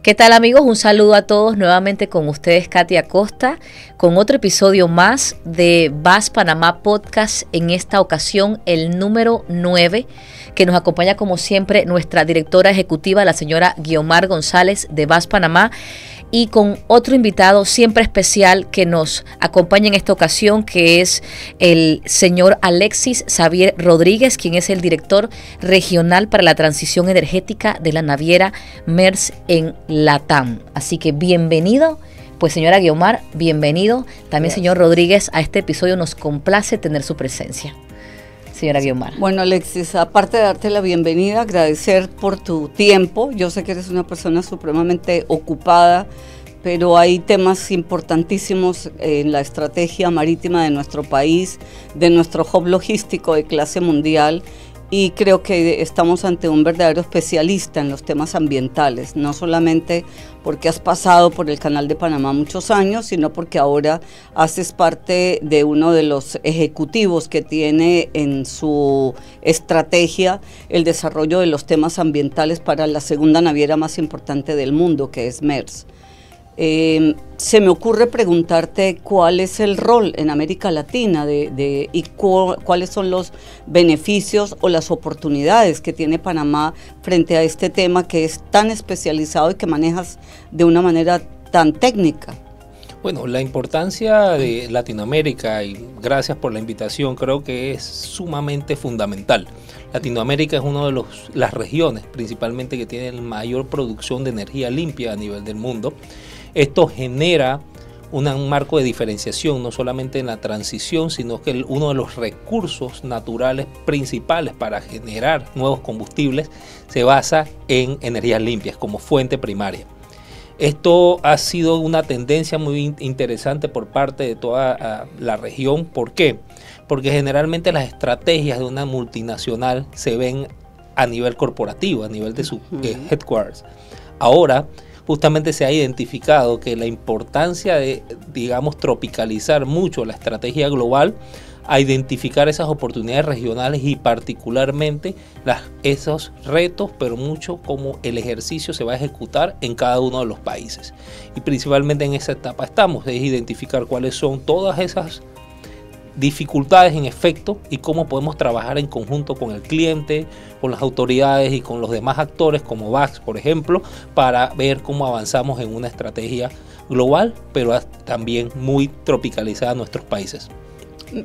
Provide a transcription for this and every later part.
¿Qué tal, amigos? Un saludo a todos, nuevamente con ustedes Katia Costa, con otro episodio más de VAS Panamá Podcast, en esta ocasión el número 9, que nos acompaña como siempre nuestra directora ejecutiva, la señora Guiomar González de VAS Panamá, y con otro invitado siempre especial que nos acompaña en esta ocasión, que es el señor Alexis Xavier Rodríguez, quien es el director regional para la transición energética de la naviera MERS en LATAM. Así que bienvenido, pues señora Guiomar, bienvenido. También gracias, señor Rodríguez, a este episodio nos complace tener su presencia. Señora Guiomar. Bueno, Alexis, aparte de darte la bienvenida, agradecer por tu tiempo. Yo sé que eres una persona supremamente ocupada, pero hay temas importantísimos en la estrategia marítima de nuestro país, de nuestro hub logístico de clase mundial, y creo que estamos ante un verdadero especialista en los temas ambientales, no solamente porque has pasado por el Canal de Panamá muchos años, sino porque ahora haces parte de uno de los ejecutivos que tiene en su estrategia el desarrollo de los temas ambientales para la segunda naviera más importante del mundo, que es MERS. Se me ocurre preguntarte cuál es el rol en América Latina y cuáles son los beneficios o las oportunidades que tiene Panamá frente a este tema que es tan especializado y que manejas de una manera tan técnica. Bueno, la importancia de Latinoamérica, y gracias por la invitación, creo que es sumamente fundamental. Latinoamérica es una de las regiones principalmente que tiene la mayor producción de energía limpia a nivel del mundo. Esto genera un marco de diferenciación, no solamente en la transición, sino que uno de los recursos naturales principales para generar nuevos combustibles se basa en energías limpias como fuente primaria. Esto ha sido una tendencia muy interesante por parte de toda la región. ¿Por qué? Porque generalmente las estrategias de una multinacional se ven a nivel corporativo, a nivel de su headquarters. Ahora, justamente se ha identificado que la importancia de, digamos, tropicalizar mucho la estrategia global a identificar esas oportunidades regionales y particularmente esos retos, pero mucho como el ejercicio se va a ejecutar en cada uno de los países. Y principalmente en esa etapa estamos, es identificar cuáles son todas esas dificultades en efecto y cómo podemos trabajar en conjunto con el cliente, con las autoridades y con los demás actores como VAX, por ejemplo, para ver cómo avanzamos en una estrategia global, pero también muy tropicalizada a nuestros países.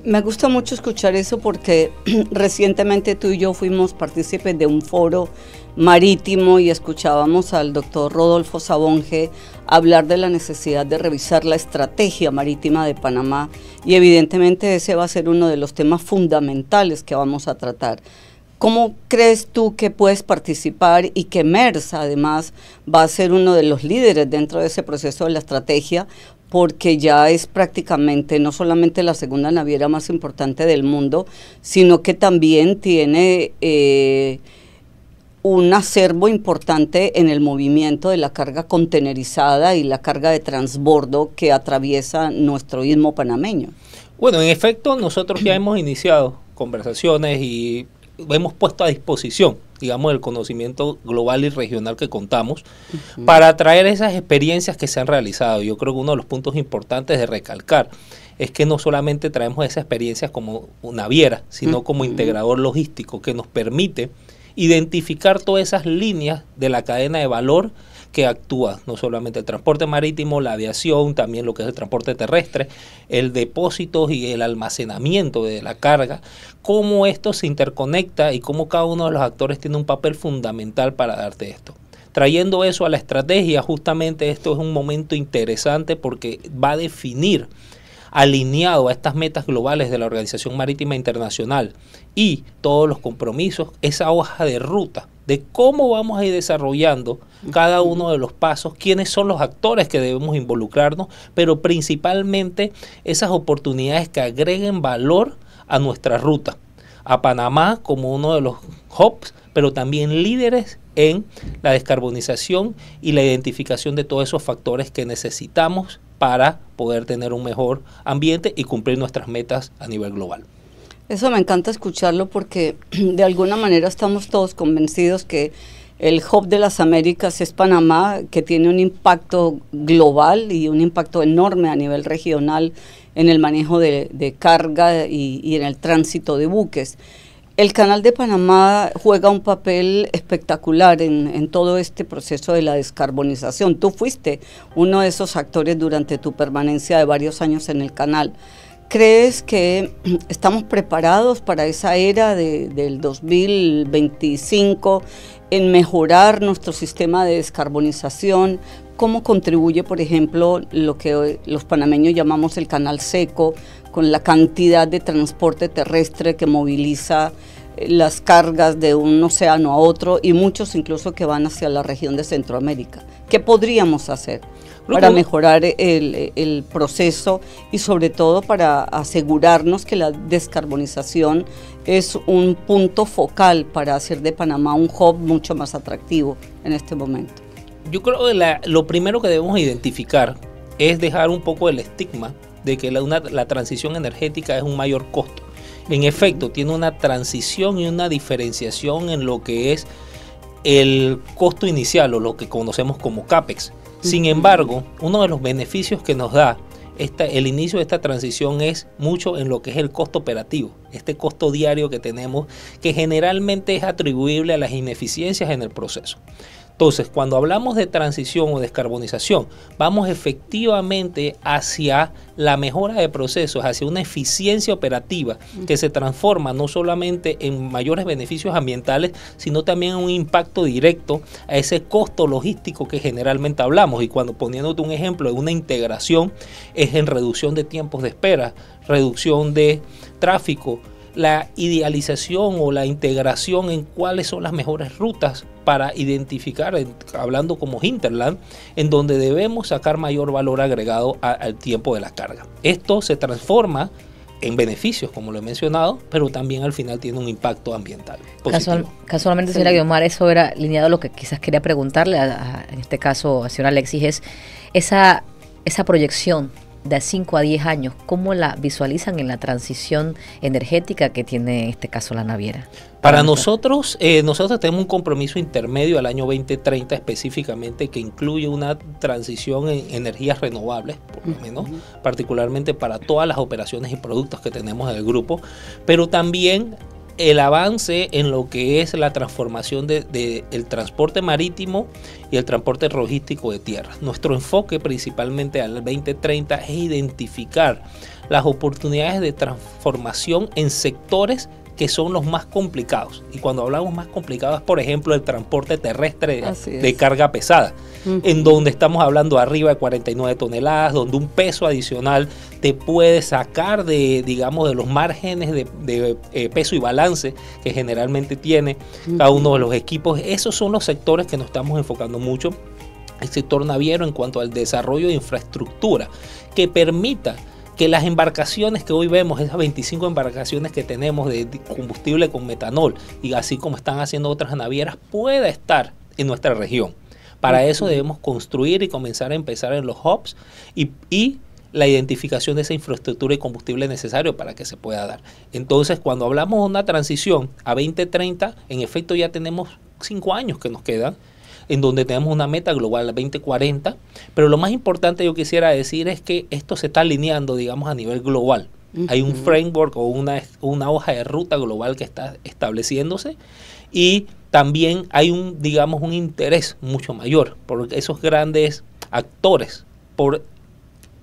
Me gusta mucho escuchar eso porque recientemente tú y yo fuimos partícipes de un foro marítimo y escuchábamos al doctor Rodolfo Sabonge hablar de la necesidad de revisar la estrategia marítima de Panamá, y evidentemente ese va a ser uno de los temas fundamentales que vamos a tratar. ¿Cómo crees tú que puedes participar y que MERS además va a ser uno de los líderes dentro de ese proceso de la estrategia? Porque ya es prácticamente no solamente la segunda naviera más importante del mundo, sino que también tiene un acervo importante en el movimiento de la carga contenerizada y la carga de transbordo que atraviesa nuestro istmo panameño. Bueno, en efecto, nosotros ya hemos iniciado conversaciones y hemos puesto a disposición, digamos, el conocimiento global y regional que contamos para traer esas experiencias que se han realizado. Yo creo que uno de los puntos importantes de recalcar es que no solamente traemos esas experiencias como naviera, sino como integrador logístico que nos permite identificar todas esas líneas de la cadena de valor que actúa, no solamente el transporte marítimo, la aviación, también lo que es el transporte terrestre, el depósito y el almacenamiento de la carga, cómo esto se interconecta y cómo cada uno de los actores tiene un papel fundamental para darte esto. Trayendo eso a la estrategia, justamente esto es un momento interesante porque va a definir, alineado a estas metas globales de la Organización Marítima Internacional y todos los compromisos, esa hoja de ruta de cómo vamos a ir desarrollando cada uno de los pasos, quiénes son los actores que debemos involucrarnos, pero principalmente esas oportunidades que agreguen valor a nuestra ruta, a Panamá como uno de los hubs, pero también líderes en la descarbonización y la identificación de todos esos factores que necesitamos para poder tener un mejor ambiente y cumplir nuestras metas a nivel global. Eso me encanta escucharlo porque de alguna manera estamos todos convencidos que El hub de las Américas es Panamá, que tiene un impacto global y un impacto enorme a nivel regional en el manejo de carga y en el tránsito de buques. El Canal de Panamá juega un papel espectacular en todo este proceso de la descarbonización. Tú fuiste uno de esos actores durante tu permanencia de varios años en el canal. ¿Crees que estamos preparados para esa era del 2025 en mejorar nuestro sistema de descarbonización? ¿Cómo contribuye, por ejemplo, lo que los panameños llamamos el canal seco, con la cantidad de transporte terrestre que moviliza las cargas de un océano a otro y muchos incluso que van hacia la región de Centroamérica? ¿Qué podríamos hacer para mejorar el proceso y sobre todo para asegurarnos que la descarbonización es un punto focal para hacer de Panamá un hub mucho más atractivo en este momento? Yo creo que lo primero que debemos identificar es dejar un poco el estigma de que la transición energética es un mayor costo. En efecto, tiene una transición y una diferenciación en lo que es el costo inicial o lo que conocemos como CAPEX. Sin embargo, uno de los beneficios que nos da el inicio de esta transición es mucho en lo que es el costo operativo, este costo diario que tenemos, que generalmente es atribuible a las ineficiencias en el proceso. Entonces, cuando hablamos de transición o descarbonización, vamos efectivamente hacia la mejora de procesos, hacia una eficiencia operativa que se transforma no solamente en mayores beneficios ambientales, sino también en un impacto directo a ese costo logístico que generalmente hablamos. Y cuando poniéndote un ejemplo de una integración, es en reducción de tiempos de espera, reducción de tráfico, la idealización o la integración en cuáles son las mejores rutas para identificar, hablando como hinterland, en donde debemos sacar mayor valor agregado al tiempo de la carga. Esto se transforma en beneficios, como lo he mencionado, pero también al final tiene un impacto ambiental positivo. Casualmente, señora Guiomar, eso era alineado a lo que quizás quería preguntarle, en este caso a señora Alexis, es esa proyección de 5 a 10 años, ¿cómo la visualizan en la transición energética que tiene en este caso la naviera? Para nosotros tenemos un compromiso intermedio al año 2030 específicamente que incluye una transición en energías renovables, por lo menos, particularmente para todas las operaciones y productos que tenemos en el grupo, pero también el avance en lo que es la transformación el transporte marítimo y el transporte logístico de tierra. Nuestro enfoque principalmente al 2030 es identificar las oportunidades de transformación en sectores que son los más complicados. Y cuando hablamos más complicados, por ejemplo, el transporte terrestre de carga pesada, en donde estamos hablando arriba de 49 toneladas, donde un peso adicional te puede sacar de los márgenes de peso y balance que generalmente tiene cada uno de los equipos. Esos son los sectores que nos estamos enfocando mucho. El sector naviero en cuanto al desarrollo de infraestructura que permita que las embarcaciones que hoy vemos, esas 25 embarcaciones que tenemos de combustible con metanol, y así como están haciendo otras navieras, pueda estar en nuestra región. Para eso debemos construir y comenzar a empezar en los hubs y la identificación de esa infraestructura y combustible necesario para que se pueda dar. Entonces, cuando hablamos de una transición a 2030, en efecto ya tenemos 5 años que nos quedan, en donde tenemos una meta global a 2040, pero lo más importante yo quisiera decir es que esto se está alineando, digamos, a nivel global. Hay un framework o una hoja de ruta global que está estableciéndose y también hay un interés mucho mayor por esos grandes actores por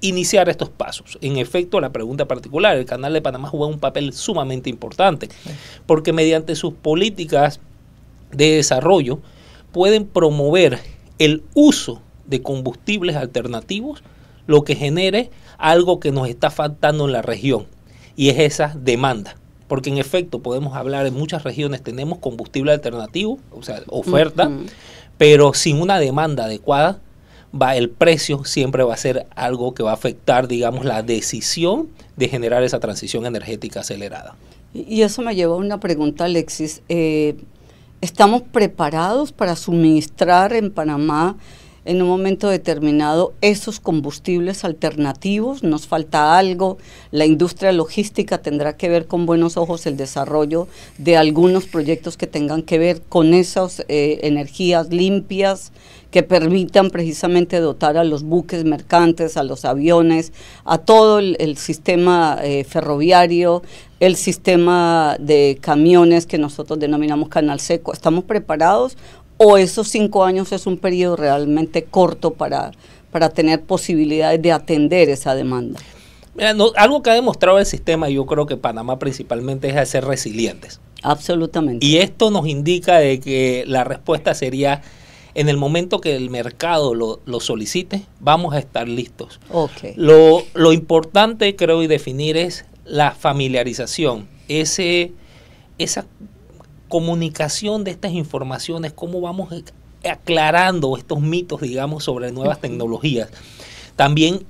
iniciar estos pasos. En efecto, la pregunta particular, el Canal de Panamá juega un papel sumamente importante porque mediante sus políticas de desarrollo pueden promover el uso de combustibles alternativos, lo que genere algo que nos está faltando en la región, y es esa demanda. Porque en efecto podemos hablar, en muchas regiones tenemos combustible alternativo, o sea, oferta, pero sin una demanda adecuada, el precio siempre va a ser algo que va a afectar, la decisión de generar esa transición energética acelerada. Y eso me lleva a una pregunta, Alexis. ¿Estamos preparados para suministrar en Panamá en un momento determinado esos combustibles alternativos? ¿Nos falta algo? La industria logística tendrá que ver con buenos ojos el desarrollo de algunos proyectos que tengan que ver con esas energías limpias que permitan precisamente dotar a los buques mercantes, a los aviones, a todo el sistema ferroviario, el sistema de camiones que nosotros denominamos canal seco. ¿Estamos preparados o esos 5 años es un periodo realmente corto para tener posibilidades de atender esa demanda? Mira, algo que ha demostrado el sistema, yo creo que Panamá principalmente, es ser resilientes. Absolutamente. Y esto nos indica de que la respuesta sería: en el momento que el mercado lo solicite, vamos a estar listos. Okay. Lo importante, creo, y definir es la familiarización, esa comunicación de estas informaciones, cómo vamos aclarando estos mitos, digamos, sobre nuevas tecnologías. También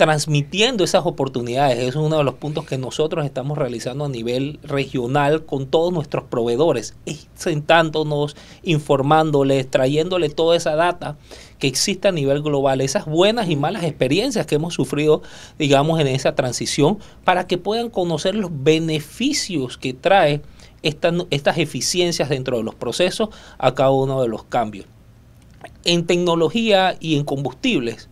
transmitiendo esas oportunidades. Es uno de los puntos que nosotros estamos realizando a nivel regional con todos nuestros proveedores, sentándonos, informándoles, trayéndoles toda esa data que existe a nivel global, esas buenas y malas experiencias que hemos sufrido, digamos, en esa transición, para que puedan conocer los beneficios que trae estas eficiencias dentro de los procesos a cada uno de los cambios. En tecnología y en combustibles,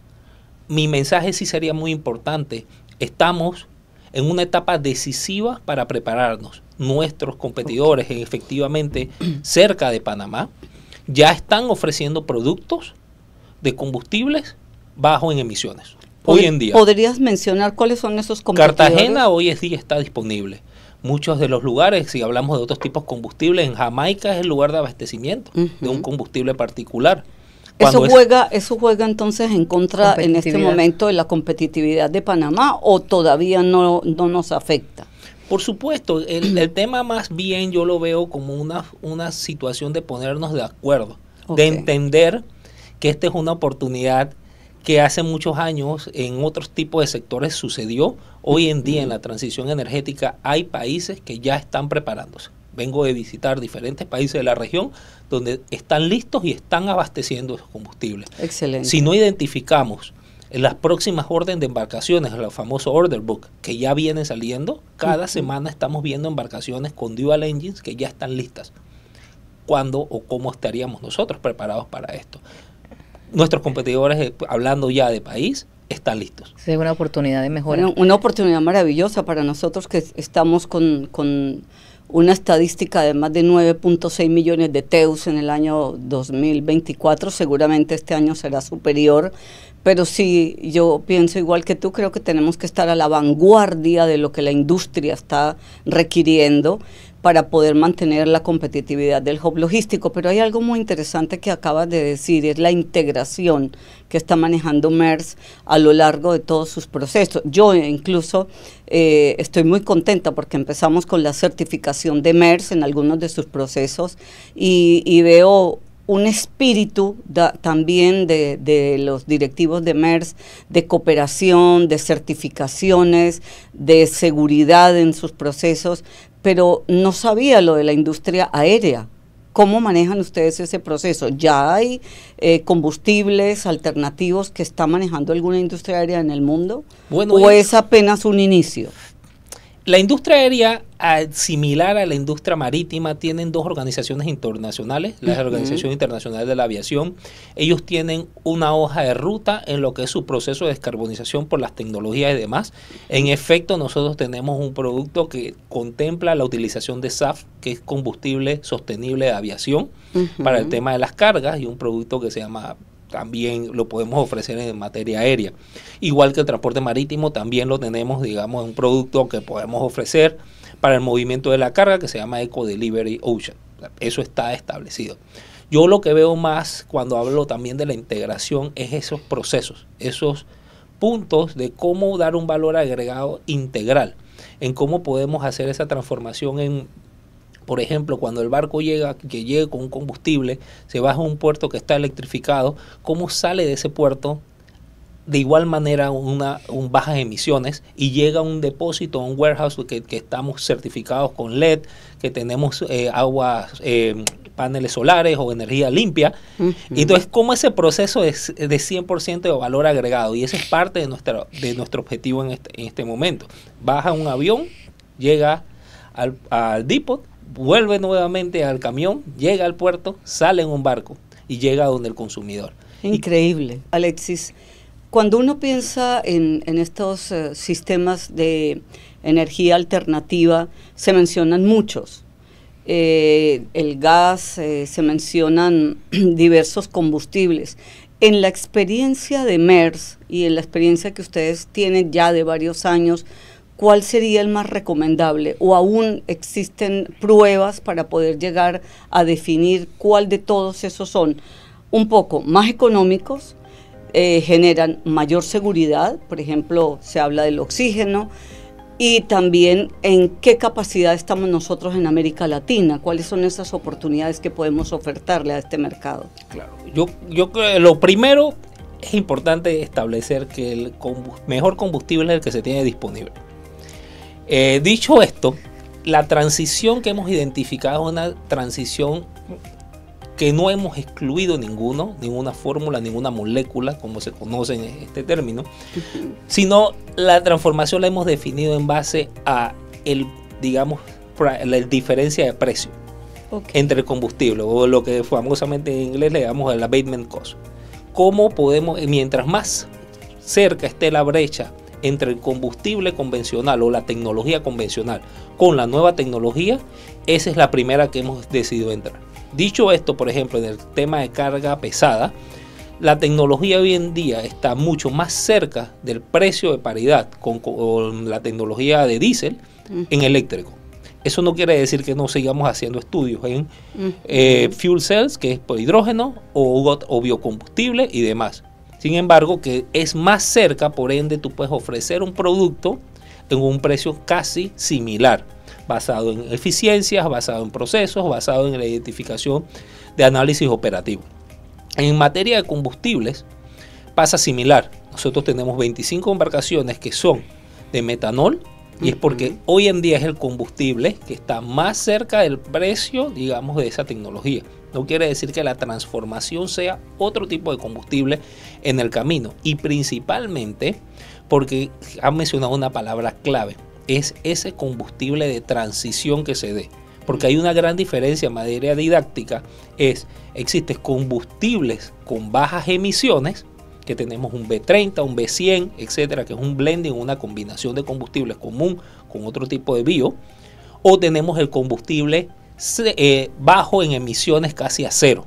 mi mensaje sí sería muy importante. Estamos en una etapa decisiva para prepararnos. Nuestros competidores, efectivamente, cerca de Panamá, ya están ofreciendo productos de combustibles bajo en emisiones. Hoy en día. ¿Podrías mencionar cuáles son esos competidores? Cartagena hoy en día está disponible. Muchos de los lugares, si hablamos de otros tipos de combustibles, en Jamaica es el lugar de abastecimiento de un combustible particular. Eso juega entonces en contra en este momento de la competitividad de Panamá, ¿o todavía no nos afecta? Por supuesto, el tema más bien yo lo veo como una situación de ponernos de acuerdo, de entender que esta es una oportunidad que hace muchos años en otros tipos de sectores sucedió. Hoy en día en la transición energética hay países que ya están preparándose. Vengo de visitar diferentes países de la región donde están listos y están abasteciendo esos combustibles. Excelente. Si no identificamos en las próximas órdenes de embarcaciones, el famoso order book, que ya viene saliendo, cada semana estamos viendo embarcaciones con dual engines que ya están listas. ¿Cuándo o cómo estaríamos nosotros preparados para esto? Nuestros competidores, hablando ya de país, están listos. Sí, es una oportunidad de mejora. Una oportunidad maravillosa para nosotros que estamos con una estadística de más de 9.6 millones de TEUs en el año 2024. Seguramente este año será superior, pero sí, yo pienso igual que tú, creo que tenemos que estar a la vanguardia de lo que la industria está requiriendo para poder mantener la competitividad del hub logístico. Pero hay algo muy interesante que acabas de decir, es la integración que está manejando Maersk a lo largo de todos sus procesos. Yo incluso estoy muy contenta porque empezamos con la certificación de Maersk en algunos de sus procesos y veo un espíritu también de los directivos de Maersk, de cooperación, de certificaciones, de seguridad en sus procesos, pero no sabía lo de la industria aérea. ¿Cómo manejan ustedes ese proceso? ¿Ya hay combustibles alternativos que está manejando alguna industria aérea en el mundo? Bueno, ¿o es apenas un inicio? La industria aérea, similar a la industria marítima, tienen dos organizaciones internacionales, la Organización Internacional de la Aviación. Ellos tienen una hoja de ruta en lo que es su proceso de descarbonización por las tecnologías y demás. En efecto, nosotros tenemos un producto que contempla la utilización de SAF, que es combustible sostenible de aviación, para el tema de las cargas, y un producto que se llama... también lo podemos ofrecer en materia aérea. Igual que el transporte marítimo, también lo tenemos, digamos, un producto que podemos ofrecer para el movimiento de la carga que se llama Eco Delivery Ocean. Eso está establecido. Yo lo que veo más cuando hablo también de la integración es esos procesos, esos puntos de cómo dar un valor agregado integral, en cómo podemos hacer esa transformación en... Por ejemplo, cuando el barco llega con un combustible, se baja a un puerto que está electrificado, ¿cómo sale de ese puerto? De igual manera, bajas emisiones y llega a un depósito, a un warehouse que estamos certificados con LED, que tenemos aguas paneles solares o energía limpia. Entonces, ¿cómo ese proceso es de 100% de valor agregado? Y eso es parte de nuestro objetivo en este momento. Baja un avión, llega al depot, vuelve nuevamente al camión, llega al puerto, sale en un barco y llega donde el consumidor. Increíble. Alexis, cuando uno piensa en estos sistemas de energía alternativa, se mencionan muchos. El gas, se mencionan diversos combustibles. En la experiencia de MERS y en la experiencia que ustedes tienen ya de varios años, ¿cuál sería el más recomendable? ¿O aún existen pruebas para poder llegar a definir cuál de todos esos son un poco más económicos, generan mayor seguridad? Por ejemplo, se habla del oxígeno, y también en qué capacidad estamos nosotros en América Latina, cuáles son esas oportunidades que podemos ofertarle a este mercado. Claro, yo creo que lo primero es importante establecer que el mejor combustible es el que se tiene disponible. Dicho esto, la transición que hemos identificado es una transición que no hemos excluido ninguna fórmula, ninguna molécula, como se conoce en este término, sino la transformación la hemos definido en base a la diferencia de precio entre el combustible, o lo que famosamente en inglés le llamamos el abatement cost. ¿Cómo podemos, mientras más cerca esté la brecha entre el combustible convencional o la tecnología convencional con la nueva tecnología? Esa es la primera que hemos decidido entrar. Dicho esto, por ejemplo, en el tema de carga pesada, la tecnología hoy en día está mucho más cerca del precio de paridad con la tecnología de diésel en eléctrico. Eso no quiere decir que no sigamos haciendo estudios en fuel cells, que es por hidrógeno o biocombustible y demás. Sin embargo, que es más cerca, por ende tú puedes ofrecer un producto en un precio casi similar, basado en eficiencias, basado en procesos, basado en la identificación de análisis operativo. En materia de combustibles pasa similar. Nosotros tenemos 25 embarcaciones que son de metanol, y es porque hoy en día es el combustible que está más cerca del precio, digamos, de esa tecnología. No quiere decir que la transformación sea otro tipo de combustible en el camino, y principalmente porque han mencionado una palabra clave, es ese combustible de transición que se dé. Porque hay una gran diferencia en materia didáctica, existen combustibles con bajas emisiones, que tenemos un B30, un B100, etcétera, que es un blending, una combinación de combustibles común con otro tipo de bio, o tenemos el combustible bajo en emisiones casi a cero.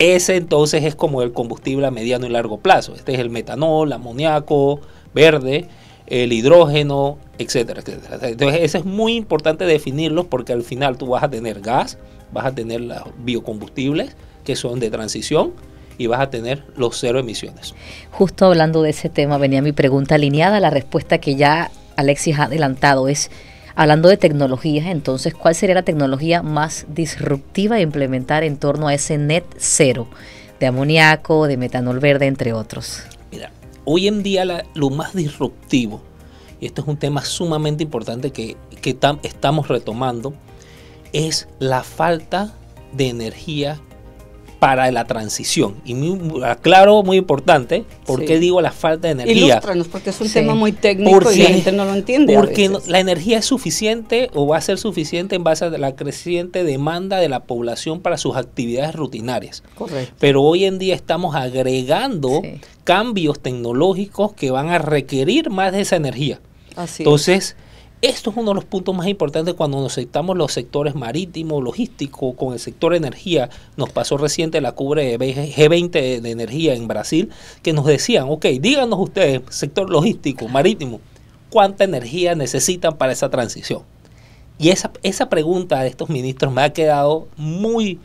Ese entonces es como el combustible a mediano y largo plazo. Este es el metanol, amoníaco, verde, el hidrógeno, etcétera, etcétera. Entonces, eso es muy importante definirlos, porque al final tú vas a tener gas, vas a tener los biocombustibles que son de transición y vas a tener los cero emisiones. Justo hablando de ese tema venía mi pregunta alineada a la respuesta que ya Alexis ha adelantado, es hablando de tecnologías. Entonces, ¿cuál sería la tecnología más disruptiva a implementar en torno a ese net cero de amoníaco, de metanol verde, entre otros? Mira, hoy en día lo más disruptivo, y esto es un tema sumamente importante que estamos retomando, es la falta de energía para la transición. Y aclaro, muy importante, ¿por qué digo la falta de energía? Ilústranos, porque es un tema muy técnico y la gente no lo entiende. Porque la energía es suficiente, o va a ser suficiente en base a la creciente demanda de la población para sus actividades rutinarias. Correcto. Pero hoy en día estamos agregando cambios tecnológicos que van a requerir más de esa energía. Así Entonces, esto es uno de los puntos más importantes cuando nos aceptamos los sectores marítimo, logístico, con el sector energía. Nos pasó reciente la cumbre de G20 de energía en Brasil, que nos decían, ok, díganos ustedes, sector logístico, marítimo, ¿cuánta energía necesitan para esa transición? Y esa pregunta de estos ministros me ha quedado muy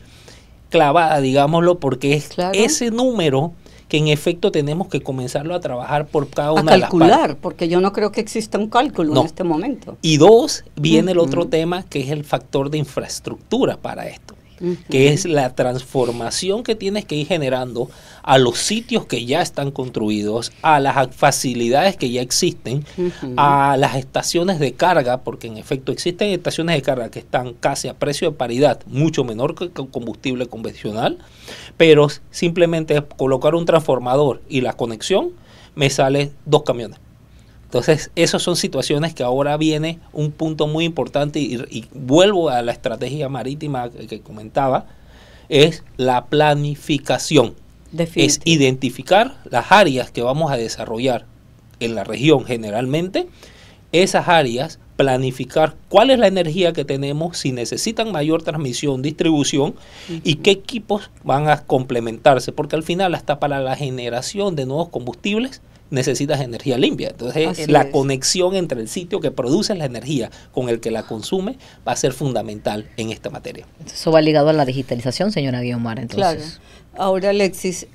clavada, digámoslo, porque es ese número que en efecto tenemos que comenzarlo a trabajar por cada una de las partes. A calcular, porque yo no creo que exista un cálculo en este momento. Y dos, viene el otro tema, que es el factor de infraestructura para esto. que es la transformación que tienes que ir generando a los sitios que ya están construidos, a las facilidades que ya existen, a las estaciones de carga, porque en efecto existen estaciones de carga que están casi a precio de paridad, mucho menor que el combustible convencional, pero simplemente colocar un transformador y la conexión me sale 2 camiones. Entonces, esas son situaciones que ahora viene un punto muy importante y vuelvo a la estrategia marítima que comentaba, es la planificación. Es identificar las áreas que vamos a desarrollar en la región generalmente, esas áreas, planificar cuál es la energía que tenemos, si necesitan mayor transmisión, distribución y qué equipos van a complementarse, porque al final hasta para la generación de nuevos combustibles necesitas energía limpia. Entonces la conexión entre el sitio que produce la energía con el que la consume va a ser fundamental en esta materia. Eso va ligado a la digitalización, señora Guiomar. Entonces. Claro. Ahora, Alexis,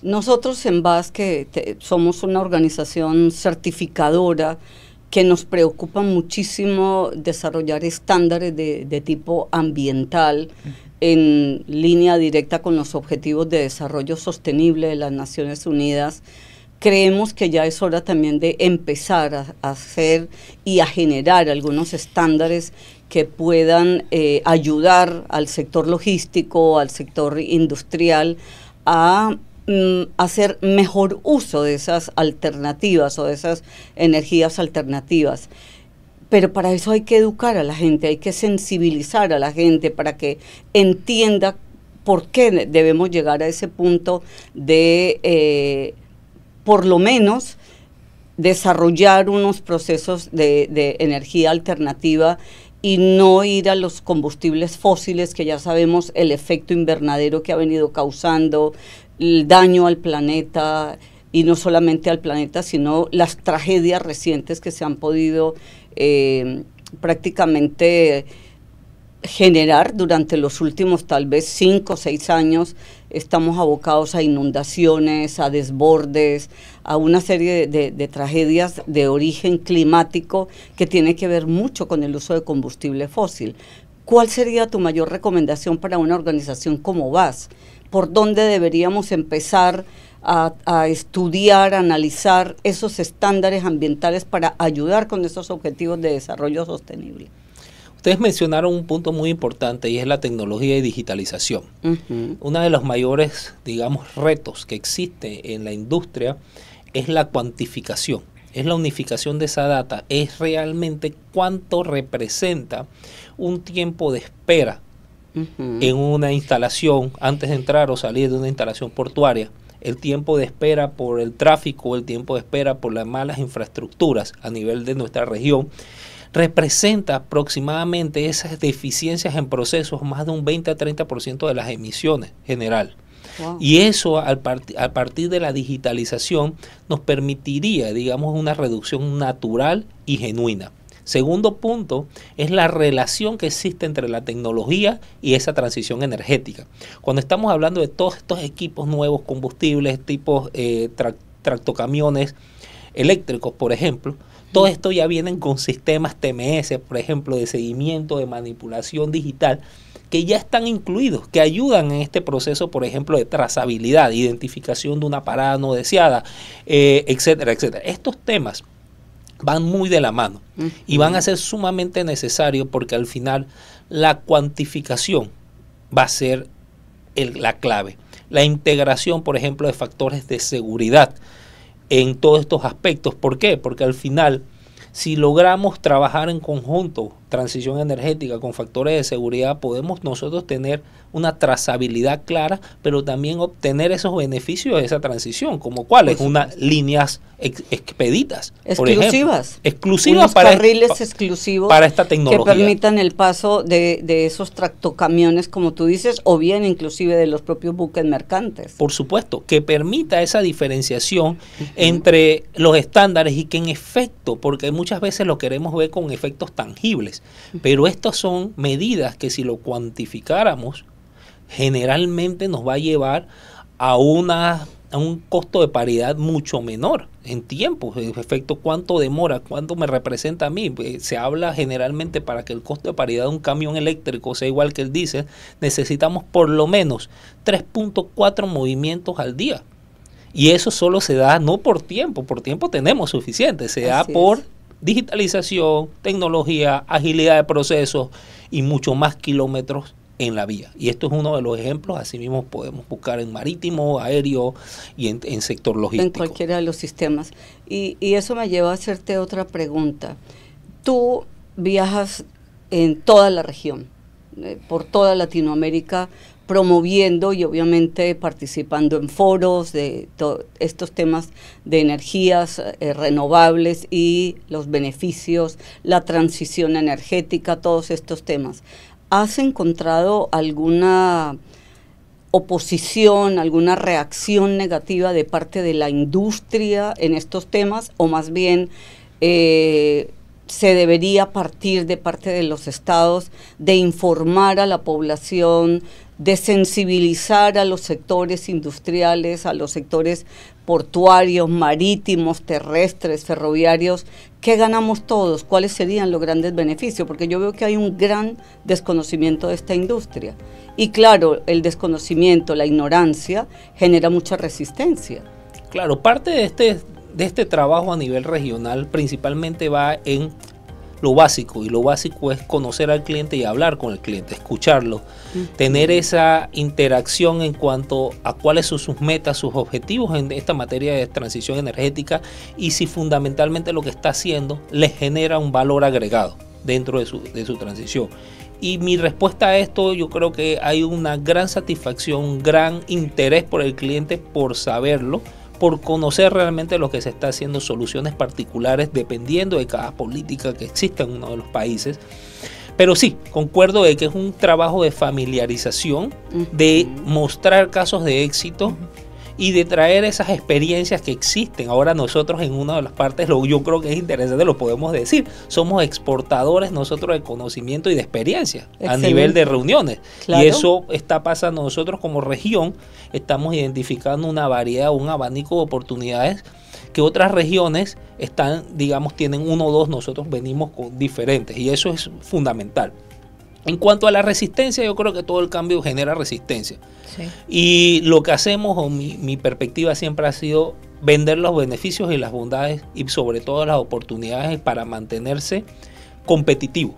nosotros en BAS, que somos una organización certificadora, que nos preocupa muchísimo desarrollar estándares de tipo ambiental en línea directa con los Objetivos de Desarrollo Sostenible de las Naciones Unidas. Creemos que ya es hora también de empezar a hacer y a generar algunos estándares que puedan ayudar al sector logístico, al sector industrial a hacer mejor uso de esas alternativas o de esas energías alternativas. Pero para eso hay que educar a la gente, hay que sensibilizar a la gente para que entienda por qué debemos llegar a ese punto de, por lo menos, desarrollar unos procesos de energía alternativa y no ir a los combustibles fósiles, que ya sabemos el efecto invernadero que ha venido causando, el daño al planeta, y no solamente al planeta, sino las tragedias recientes que se han podido prácticamente generar durante los últimos tal vez 5 o 6 años. Estamos abocados a inundaciones, a desbordes, a una serie de tragedias de origen climático que tiene que ver mucho con el uso de combustible fósil. ¿Cuál sería tu mayor recomendación para una organización como VAS? ¿Por dónde deberíamos empezar a estudiar, a analizar esos estándares ambientales para ayudar con esos objetivos de desarrollo sostenible? Ustedes mencionaron un punto muy importante y es la tecnología y digitalización. Uno de los mayores, digamos, retos que existe en la industria es la cuantificación, es la unificación de esa data, es realmente cuánto representa un tiempo de espera en una instalación antes de entrar o salir de una instalación portuaria, el tiempo de espera por el tráfico, el tiempo de espera por las malas infraestructuras a nivel de nuestra región, representa aproximadamente esas deficiencias en procesos más de un 20 a 30% de las emisiones general. Wow. Y eso a partir de la digitalización nos permitiría, digamos, una reducción natural y genuina. Segundo punto es la relación que existe entre la tecnología y esa transición energética. Cuando estamos hablando de todos estos equipos nuevos, combustibles, tipos tractocamiones eléctricos, por ejemplo, todo esto ya vienen con sistemas TMS, por ejemplo, de seguimiento, de manipulación digital, que ya están incluidos, que ayudan en este proceso, por ejemplo, de trazabilidad, identificación de una parada no deseada, etcétera, etcétera. Estos temas van muy de la mano y van a ser sumamente necesarios porque al final la cuantificación va a ser la clave. La integración, por ejemplo, de factores de seguridad en todos estos aspectos. ¿Por qué? Porque al final, si logramos trabajar en conjunto, transición energética con factores de seguridad, podemos nosotros tener una trazabilidad clara, pero también obtener esos beneficios de esa transición, como cuáles, unas líneas expeditas, exclusivas, exclusivas para carriles exclusivos para esta tecnología, que permitan el paso de esos tractocamiones, como tú dices, o bien inclusive de los propios buques mercantes. Por supuesto, que permita esa diferenciación entre los estándares y que en efecto, porque muchas veces lo queremos ver con efectos tangibles, pero estas son medidas que si lo cuantificáramos, generalmente nos va a llevar a una a un costo de paridad mucho menor en tiempo. En efecto, ¿cuánto demora? ¿Cuánto me representa a mí? Se habla generalmente para que el costo de paridad de un camión eléctrico sea igual que el diésel, necesitamos por lo menos 3.4 movimientos al día. Y eso solo se da no por tiempo tenemos suficiente, se da por digitalización, tecnología, agilidad de procesos y mucho más kilómetros en la vía. Y esto es uno de los ejemplos, así mismo podemos buscar en marítimo, aéreo y en sector logístico. En cualquiera de los sistemas. Y eso me lleva a hacerte otra pregunta. Tú viajas en toda la región, por toda Latinoamérica, promoviendo y obviamente participando en foros de estos temas de energías renovables y los beneficios, la transición energética, todos estos temas. ¿Has encontrado alguna oposición, alguna reacción negativa de parte de la industria en estos temas, o más bien se debería partir de parte de los estados de informar a la población, de sensibilizar a los sectores industriales, a los sectores portuarios, marítimos, terrestres, ferroviarios? ¿Qué ganamos todos? ¿Cuáles serían los grandes beneficios? Porque yo veo que hay un gran desconocimiento de esta industria. Y claro, el desconocimiento, la ignorancia, genera mucha resistencia. Claro, parte de este trabajo a nivel regional principalmente va en lo básico, y lo básico es conocer al cliente y hablar con el cliente, escucharlo, tener esa interacción en cuanto a cuáles son sus metas, sus objetivos en esta materia de transición energética, y si fundamentalmente lo que está haciendo les genera un valor agregado dentro de su transición. Y mi respuesta a esto, yo creo que hay una gran satisfacción, un gran interés por el cliente por saberlo, por conocer realmente lo que se está haciendo, soluciones particulares dependiendo de cada política que exista en uno de los países. Pero sí, concuerdo de que es un trabajo de familiarización, de mostrar casos de éxito y de traer esas experiencias que existen. Ahora nosotros en una de las partes, yo creo que es interesante, lo podemos decir, somos exportadores nosotros de conocimiento y de experiencia a nivel de reuniones. Claro. Y eso está pasando. Nosotros como región estamos identificando una variedad, un abanico de oportunidades que otras regiones están, digamos, tienen uno o dos, nosotros venimos con diferentes, y eso es fundamental. En cuanto a la resistencia, yo creo que todo el cambio genera resistencia. Sí. Y lo que hacemos, o mi perspectiva siempre ha sido vender los beneficios y las bondades y sobre todo las oportunidades para mantenerse competitivo.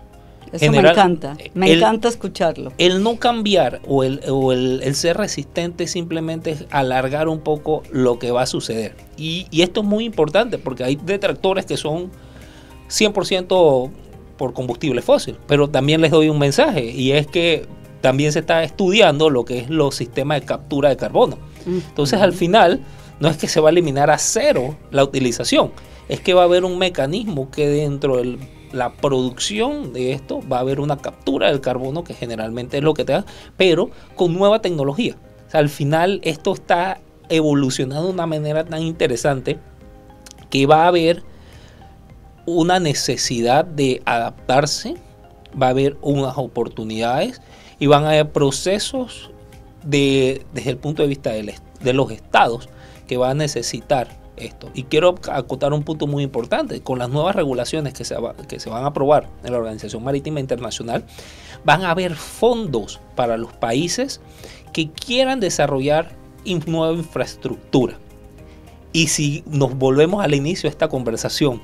Eso me encanta, me encanta escucharlo. El no cambiar o el ser resistente simplemente es alargar un poco lo que va a suceder. Y esto es muy importante porque hay detractores que son 100% por combustible fósil, pero también les doy un mensaje, y es que también se está estudiando lo que es los sistemas de captura de carbono. Entonces al final no es que se va a eliminar a cero la utilización, es que va a haber un mecanismo que dentro de la producción de esto va a haber una captura del carbono, que generalmente es lo que te da, pero con nueva tecnología. O sea, al final esto está evolucionando de una manera tan interesante que va a haber una necesidad de adaptarse, va a haber unas oportunidades y van a haber procesos desde el punto de vista de los estados que van a necesitar esto. Y quiero acotar un punto muy importante: con las nuevas regulaciones que se van a aprobar en la Organización Marítima Internacional, van a haber fondos para los países que quieran desarrollar nueva infraestructura. Y si nos volvemos al inicio de esta conversación,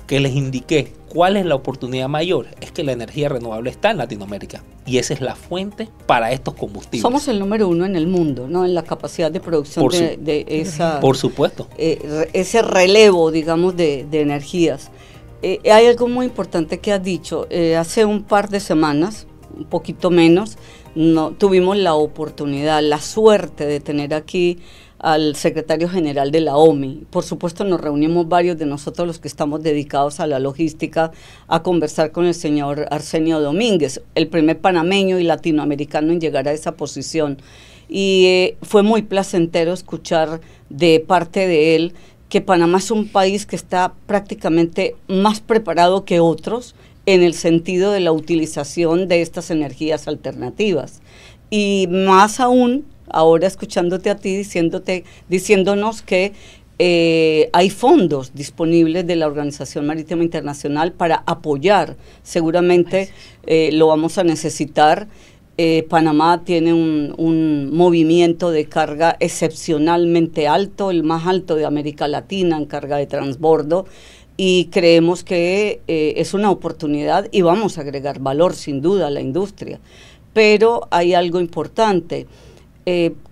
que les indiqué cuál es la oportunidad mayor, es que la energía renovable está en Latinoamérica y esa es la fuente para estos combustibles. Somos el número 1 en el mundo, ¿no? En la capacidad de producción de esa... Por supuesto. Ese relevo, digamos, de energías. Hay algo muy importante que has dicho. Hace un par de semanas, un poquito menos, tuvimos la oportunidad, la suerte de tener aquí al secretario general de la OMI. Por supuesto, nos reunimos varios de nosotros los que estamos dedicados a la logística a conversar con el señor Arsenio Domínguez, el primer panameño y latinoamericano en llegar a esa posición. Y fue muy placentero escuchar de parte de él que Panamá es un país que está prácticamente más preparado que otros en el sentido de la utilización de estas energías alternativas. Y más aún ahora escuchándote a ti, diciéndonos que hay fondos disponibles de la Organización Marítima Internacional para apoyar. Seguramente lo vamos a necesitar. Panamá tiene un movimiento de carga excepcionalmente alto, el más alto de América Latina en carga de transbordo, y creemos que es una oportunidad y vamos a agregar valor sin duda a la industria. Pero hay algo importante,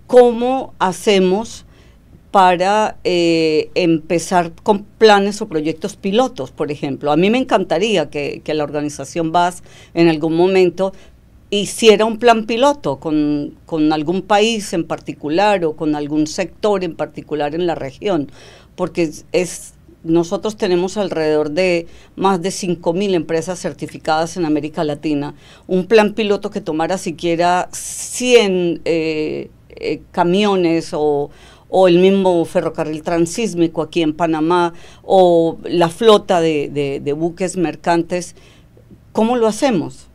¿cómo hacemos para empezar con planes o proyectos pilotos, por ejemplo? A mí me encantaría que la organización BAS en algún momento hiciera un plan piloto con algún país en particular o con algún sector en particular en la región, porque nosotros tenemos alrededor de más de 5.000 empresas certificadas en América Latina. Un plan piloto que tomara siquiera 100 camiones o el mismo ferrocarril transísmico aquí en Panamá, o la flota de buques mercantes. ¿Cómo lo hacemos?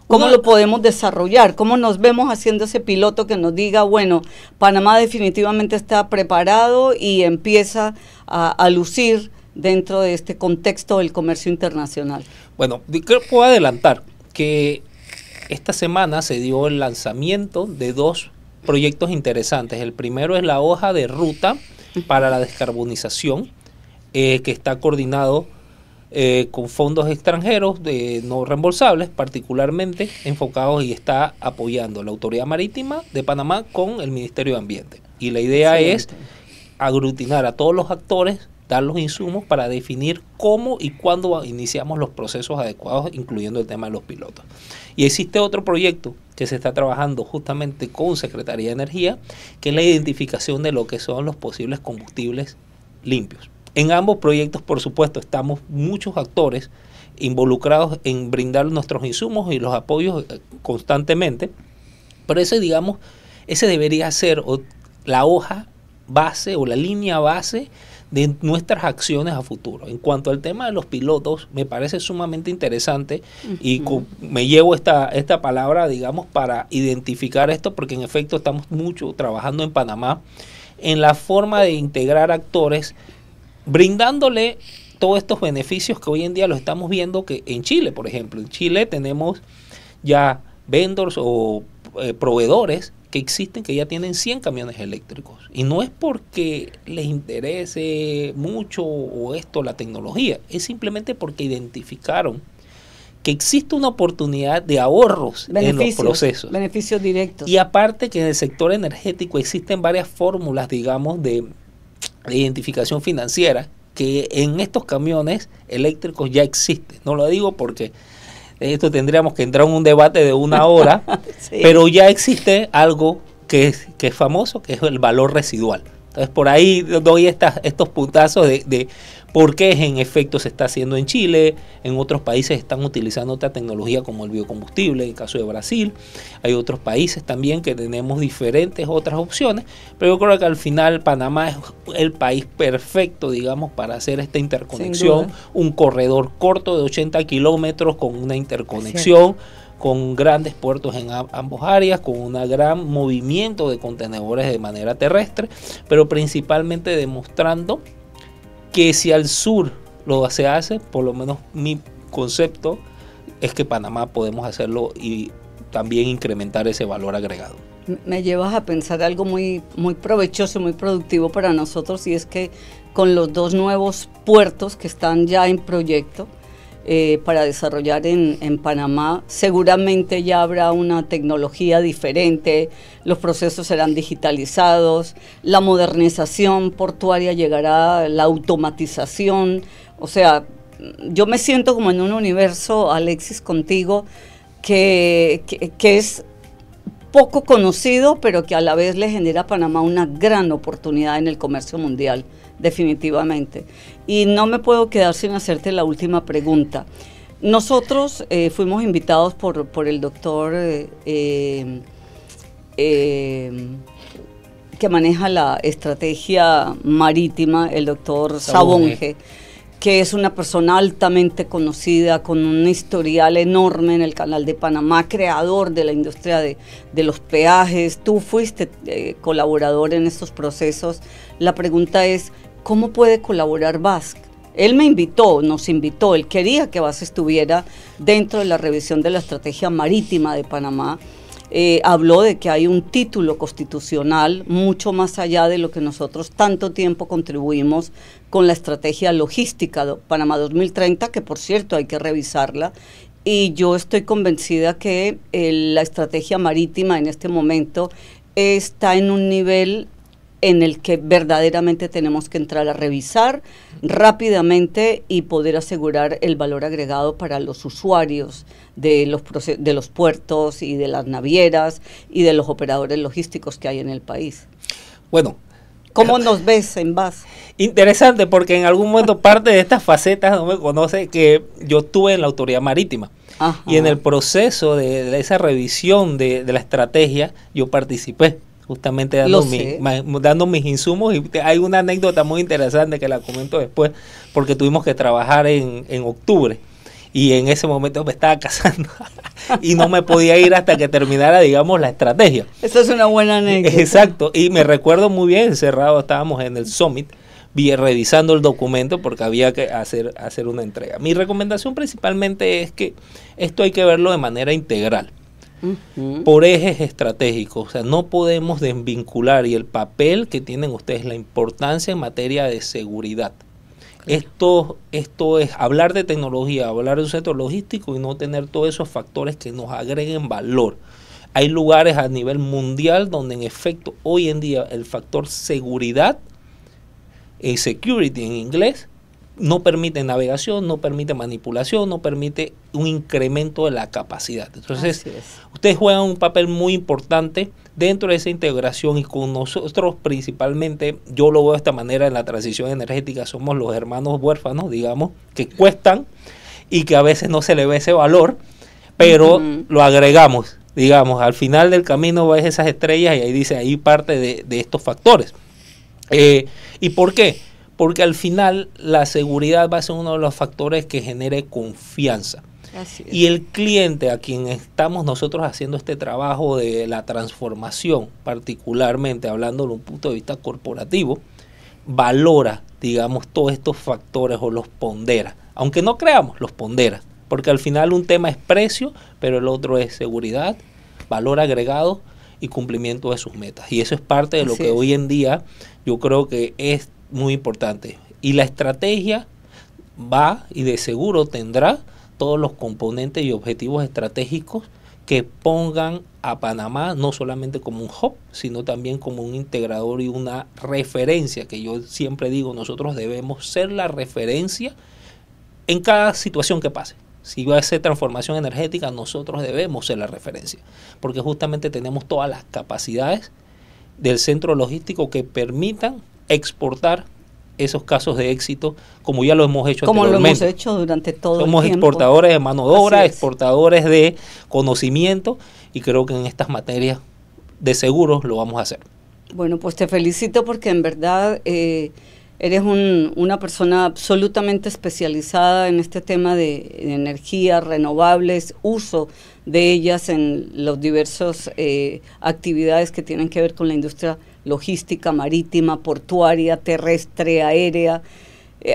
¿Cómo lo podemos desarrollar? ¿Cómo nos vemos haciendo ese piloto que nos diga, bueno, Panamá definitivamente está preparado y empieza a lucir dentro de este contexto del comercio internacional? Bueno, puedo adelantar que esta semana se dio el lanzamiento de 2 proyectos interesantes. El primero es la hoja de ruta para la descarbonización, que está coordinado con fondos extranjeros no reembolsables, particularmente enfocados, y está apoyando la Autoridad Marítima de Panamá con el Ministerio de Ambiente. Y la idea es aglutinar a todos los actores, dar los insumos para definir cómo y cuándo iniciamos los procesos adecuados, incluyendo el tema de los pilotos. Y existe otro proyecto que se está trabajando justamente con Secretaría de Energía, que es la identificación de lo que son los posibles combustibles limpios. En ambos proyectos, por supuesto, estamos muchos actores involucrados en brindar nuestros insumos y los apoyos constantemente, pero ese debería ser la hoja base o la línea base de nuestras acciones a futuro. En cuanto al tema de los pilotos, me parece sumamente interesante y me llevo esta palabra, digamos, para identificar esto, porque en efecto estamos mucho trabajando en Panamá en la forma de integrar actores, brindándole todos estos beneficios que hoy en día los estamos viendo que en Chile, por ejemplo. En Chile tenemos ya vendors o proveedores que existen, que ya tienen 100 camiones eléctricos. Y no es porque les interese mucho o la tecnología, es simplemente porque identificaron que existe una oportunidad de ahorros en los procesos. Beneficios directos. Y aparte que en el sector energético existen varias fórmulas, digamos, de identificación financiera que en estos camiones eléctricos ya existe. No lo digo porque esto tendríamos que entrar en un debate de 1 hora, sí, pero ya existe algo que es famoso, que es el valor residual. Entonces por ahí doy estos puntazos de por qué en efecto se está haciendo en Chile. En otros países están utilizando otra tecnología como el biocombustible, en el caso de Brasil. Hay otros países también que tenemos diferentes otras opciones, pero yo creo que al final Panamá es el país perfecto, digamos, para hacer esta interconexión, un corredor corto de 80 kilómetros con una interconexión, con grandes puertos en ambos áreas, con un gran movimiento de contenedores de manera terrestre, pero principalmente demostrando que si al sur se hace, por lo menos mi concepto es que Panamá podemos hacerlo y también incrementar ese valor agregado. Me llevas a pensar algo muy, muy provechoso, muy productivo para nosotros, y es que con los 2 nuevos puertos que están ya en proyecto para desarrollar en Panamá, seguramente ya habrá una tecnología diferente, los procesos serán digitalizados, la modernización portuaria llegará, la automatización. O sea, yo me siento como en un universo, Alexis, contigo, que es poco conocido, pero que a la vez le genera a Panamá una gran oportunidad en el comercio mundial, definitivamente. Y no me puedo quedar sin hacerte la última pregunta. Nosotros fuimos invitados por el doctor que maneja la estrategia marítima, el doctor Sabonge, que es una persona altamente conocida, con un historial enorme en el Canal de Panamá, creador de la industria de los peajes. Tú fuiste colaborador en estos procesos. La pregunta es, ¿cómo puede colaborar BASC? Él nos invitó, él quería que BASC estuviera dentro de la revisión de la estrategia marítima de Panamá. Habló de que hay un título constitucional mucho más allá de lo que nosotros tanto tiempo contribuimos con la estrategia logística Panamá 2030, que por cierto hay que revisarla, y yo estoy convencida que la estrategia marítima en este momento está en un nivel en el que verdaderamente tenemos que entrar a revisar rápidamente y poder asegurar el valor agregado para los usuarios de los puertos y de las navieras y de los operadores logísticos que hay en el país. Bueno, ¿cómo nos ves en BASC? Interesante, porque en algún momento parte de estas facetas no me conoce, que yo estuve en la autoridad marítima. Ajá. Y en el proceso de esa revisión de la estrategia yo participé, justamente dando mis insumos, y hay una anécdota muy interesante que la comento después, porque tuvimos que trabajar en octubre, y en ese momento me estaba casando y no me podía ir hasta que terminara, digamos, la estrategia. Esa es una buena anécdota. Exacto, y me recuerdo muy bien, encerrado, estábamos en el Summit, revisando el documento porque había que hacer una entrega. Mi recomendación principalmente es que esto hay que verlo de manera integral. Por ejes estratégicos, o sea, no podemos desvincular, y el papel que tienen ustedes, la importancia en materia de seguridad. Esto es hablar de tecnología, hablar de un centro logístico y no tener todos esos factores que nos agreguen valor. Hay lugares a nivel mundial donde en efecto hoy en día el factor seguridad, security en inglés, no permite navegación, no permite manipulación, no permite un incremento de la capacidad. Entonces, ustedes juegan un papel muy importante dentro de esa integración, y con nosotros principalmente, yo lo veo de esta manera en la transición energética, somos los hermanos huérfanos, digamos, que cuestan y que a veces no se le ve ese valor, pero lo agregamos, digamos, al final del camino ves esas estrellas y ahí dice, ahí parte de estos factores. ¿Y por qué? Porque al final la seguridad va a ser uno de los factores que genere confianza. Y el cliente, a quien estamos nosotros haciendo este trabajo de la transformación, particularmente hablando de un punto de vista corporativo, valora, digamos, todos estos factores o los pondera. Aunque no creamos, los pondera. Porque al final un tema es precio, pero el otro es seguridad, valor agregado y cumplimiento de sus metas. Y eso es parte de lo que hoy en día yo creo que es muy importante. Y la estrategia va y de seguro tendrá todos los componentes y objetivos estratégicos que pongan a Panamá no solamente como un hub, sino también como un integrador y una referencia, que yo siempre digo, nosotros debemos ser la referencia en cada situación que pase. Si va a ser transformación energética, nosotros debemos ser la referencia, porque justamente tenemos todas las capacidades del centro logístico que permitan exportar esos casos de éxito, como ya lo hemos hecho anteriormente. Como lo hemos hecho durante todo el tiempo. Somos exportadores de mano de obra, exportadores de conocimiento, y creo que en estas materias de seguro lo vamos a hacer. Bueno, pues te felicito porque en verdad eres una persona absolutamente especializada en este tema de energías renovables, uso de ellas en los diversos actividades que tienen que ver con la industria logística, marítima, portuaria, terrestre, aérea.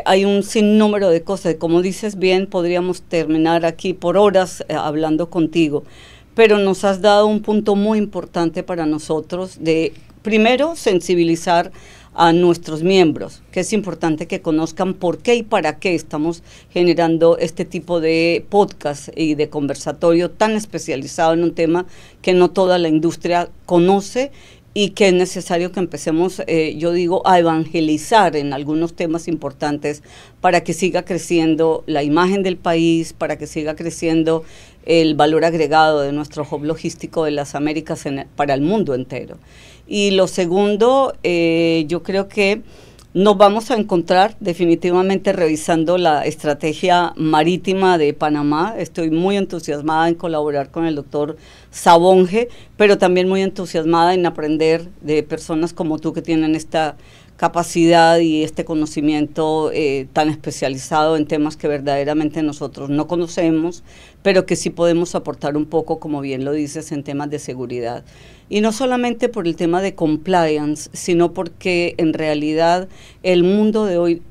Hay un sinnúmero de cosas. Como dices bien, podríamos terminar aquí por horas hablando contigo, pero nos has dado un punto muy importante para nosotros de, primero, sensibilizar a nuestros miembros, que es importante que conozcan por qué y para qué estamos generando este tipo de podcast y de conversatorio tan especializado en un tema que no toda la industria conoce, y que es necesario que empecemos, yo digo, a evangelizar en algunos temas importantes para que siga creciendo la imagen del país, para que siga creciendo el valor agregado de nuestro hub logístico de las Américas para el mundo entero. Y lo segundo, yo creo que nos vamos a encontrar definitivamente revisando la estrategia marítima de Panamá. Estoy muy entusiasmada en colaborar con el doctor Sabonge, pero también muy entusiasmada en aprender de personas como tú que tienen esta capacidad y este conocimiento tan especializado en temas que verdaderamente nosotros no conocemos, pero que sí podemos aportar un poco, como bien lo dices, en temas de seguridad. Y no solamente por el tema de compliance, sino porque en realidad el mundo de hoy,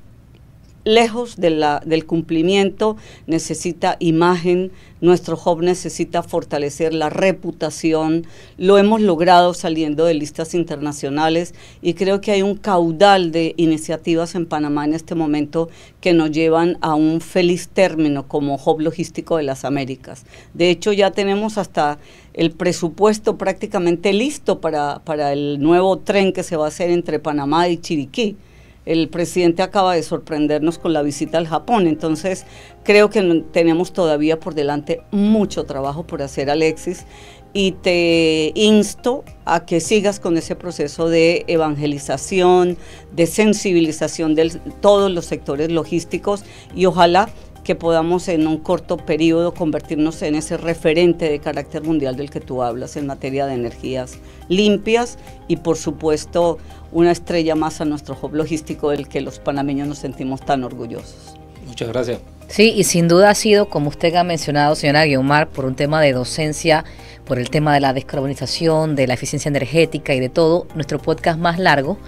lejos del cumplimiento, necesita imagen. Nuestro hub necesita fortalecer la reputación. Lo hemos logrado saliendo de listas internacionales y creo que hay un caudal de iniciativas en Panamá en este momento que nos llevan a un feliz término como hub logístico de las Américas. De hecho, ya tenemos hasta el presupuesto prácticamente listo para el nuevo tren que se va a hacer entre Panamá y Chiriquí. El presidente acaba de sorprendernos con la visita al Japón, entonces creo que tenemos todavía por delante mucho trabajo por hacer, Alexis, y te insto a que sigas con ese proceso de evangelización, de sensibilización de todos los sectores logísticos y ojalá que podamos en un corto periodo convertirnos en ese referente de carácter mundial del que tú hablas en materia de energías limpias y por supuesto una estrella más a nuestro hub logístico del que los panameños nos sentimos tan orgullosos. Muchas gracias. Sí, y sin duda ha sido, como usted ha mencionado, señora Guiomar, por un tema de docencia, por el tema de la descarbonización, de la eficiencia energética y de todo, nuestro podcast más largo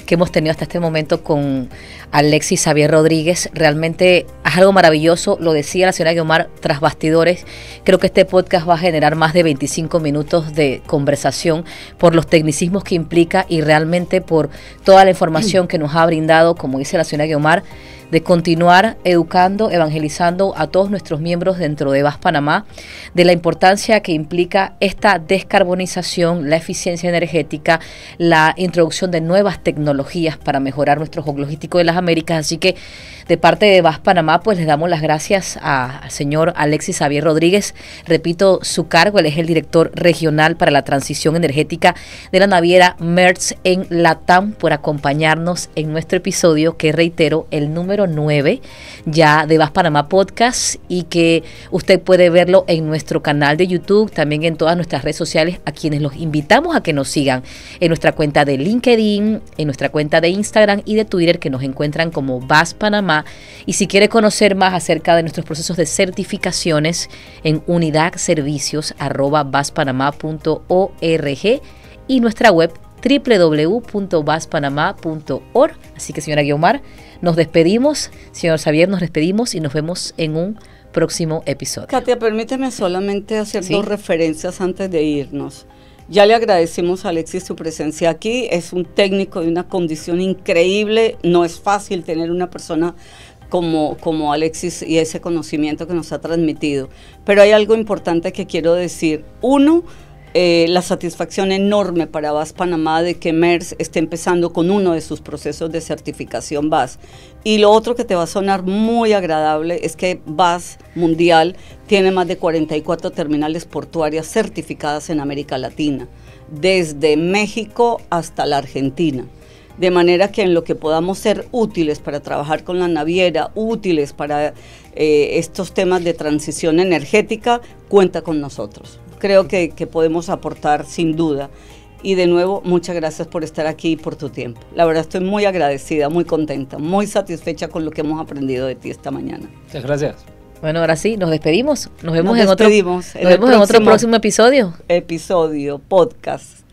que hemos tenido hasta este momento con Alexis Xavier Rodríguez. Realmente es algo maravilloso, lo decía la señora Guiomar tras bastidores. Creo que este podcast va a generar más de 25 minutos de conversación por los tecnicismos que implica y realmente por toda la información que nos ha brindado, como dice la señora Guiomar, de continuar educando, evangelizando a todos nuestros miembros dentro de VAS Panamá, de la importancia que implica esta descarbonización, la eficiencia energética, la introducción de nuevas tecnologías para mejorar nuestro hub logístico de las Américas. Así que de parte de VAS Panamá, pues les damos las gracias al señor Alexis Xavier Rodríguez. Repito su cargo, él es el director regional para la transición energética de la naviera Maersk en LATAM, por acompañarnos en nuestro episodio, que reitero, el número 9 ya de VAS Panamá Podcast, y que usted puede verlo en nuestro canal de YouTube, también en todas nuestras redes sociales, a quienes los invitamos a que nos sigan en nuestra cuenta de LinkedIn, en nuestra cuenta de Instagram y de Twitter, que nos encuentran como VAS Panamá. Y si quiere conocer más acerca de nuestros procesos de certificaciones, en unidadservicios@vaspanamá.org y nuestra web www.vaspanamá.org. Así que, señora Guiomar, nos despedimos, señor Xavier, nos despedimos y nos vemos en un próximo episodio. Katia, permíteme solamente hacer dos referencias antes de irnos. Ya le agradecimos a Alexis su presencia aquí, es un técnico de una condición increíble, no es fácil tener una persona como Alexis y ese conocimiento que nos ha transmitido, pero hay algo importante que quiero decir. Uno, la satisfacción enorme para VAS Panamá de que Maersk esté empezando con uno de sus procesos de certificación VAS. Y lo otro que te va a sonar muy agradable es que VAS Mundial tiene más de 44 terminales portuarias certificadas en América Latina, desde México hasta la Argentina. De manera que en lo que podamos ser útiles para trabajar con la naviera, útiles para estos temas de transición energética, cuenta con nosotros. Creo que podemos aportar sin duda. Y de nuevo, muchas gracias por estar aquí y por tu tiempo. La verdad estoy muy agradecida, muy contenta, muy satisfecha con lo que hemos aprendido de ti esta mañana. Muchas gracias. Bueno, ahora sí, nos despedimos. Nos vemos en otro próximo episodio. Podcast.